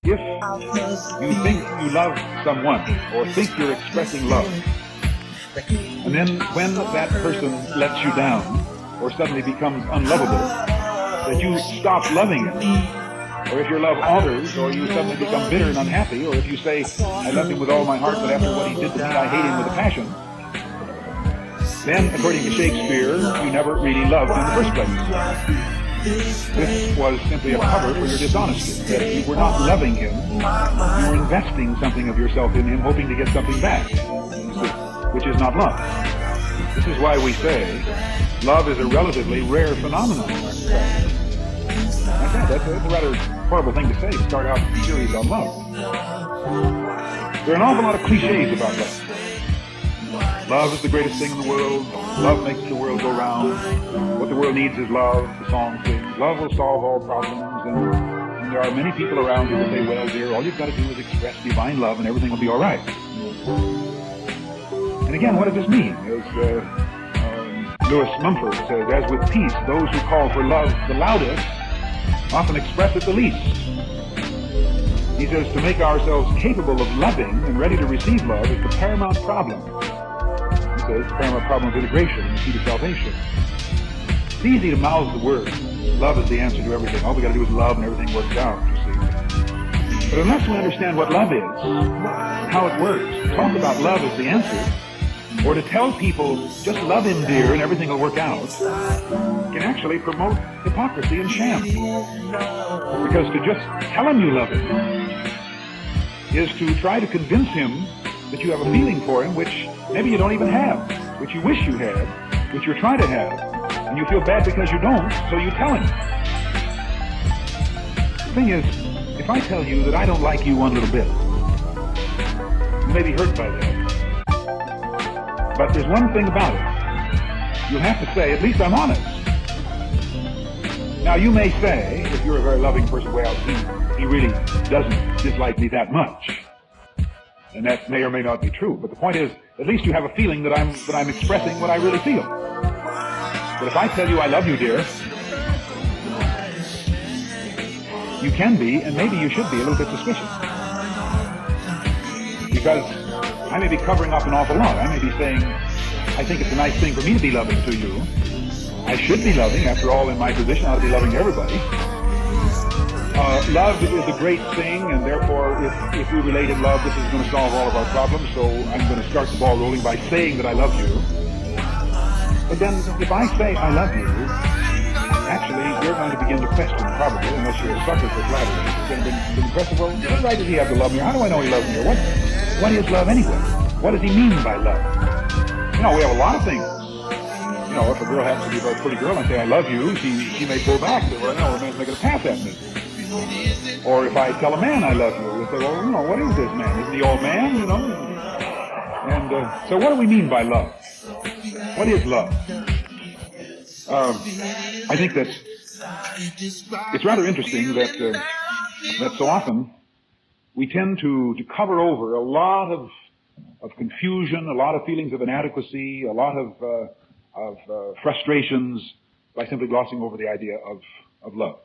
If you think you love someone or think you're expressing love, and then when that person lets you down or suddenly becomes unlovable, that you stop loving him, or if your love alters, or you suddenly become bitter and unhappy, or if you say, I love him with all my heart, but after what he did to me, I hate him with a passion, then, according to Shakespeare, you never really loved in the first place. This was simply a cover for your dishonesty, that you were not loving him, you were investing something of yourself in him, hoping to get something back, which is not love. This is why we say love is a relatively rare phenomenon in our society. That's a rather horrible thing to say, to start out a series on love. There are an awful lot of cliches about love. Love is the greatest thing in the world. Love makes the world go round. What the world needs is love, the song sings. Love will solve all problems. And there are many people around who will say, well, dear, all you've got to do is express divine love and everything will be all right. And again, what does this mean? As Lewis Mumford says, as with peace, those who call for love the loudest often express it the least. He says, to make ourselves capable of loving and ready to receive love is the paramount problem. He says, the paramount problem of integration and the key to salvation. It's easy to mouth the word. Love is the answer to everything. All we got to do is love and everything works out, you see. But unless we understand what love is, how it works, to talk about love as the answer, or to tell people, just love him, dear, and everything will work out, can actually promote hypocrisy and sham. Because to just tell him you love him is to try to convince him that you have a feeling for him which maybe you don't even have, which you wish you had, which you're trying to have, and you feel bad because you don't, so you tell him. The thing is, if I tell you that I don't like you one little bit, you may be hurt by that. But there's one thing about it. You'll have to say, at least I'm honest. Now, you may say, if you're a very loving person, well, he really doesn't dislike me that much. And that may or may not be true. But the point is, at least you have a feeling that I'm expressing what I really feel. But if I tell you I love you, dear, you can be, and maybe you should be, a little bit suspicious. Because I may be covering up an awful lot. I may be saying, I think it's a nice thing for me to be loving to you. I should be loving. After all, in my position, I ought to be loving everybody. Love is a great thing, and therefore, if we relate in love, this is going to solve all of our problems, so I'm going to start the ball rolling by saying that I love you. But then, if I say I love you, actually, you're going to begin to question, probably, unless you're a sucker for flattery. You're going to be impressed, well, what right does he have to love me? How do I know he loves me? What is love anyway? What does he mean by love? You know, we have a lot of things. You know, if a girl happens to be a very pretty girl and say, I love you, she may pull back. Say, well, no, a man's making a pass at me. Or if I tell a man I love you, he'll say, well, you know, what is this man? Isn't he old man, you know? And so what do we mean by love? What is love? I think that it's rather interesting that so often we tend to cover over a lot of confusion, a lot of feelings of inadequacy, a lot of frustrations by simply glossing over the idea of love.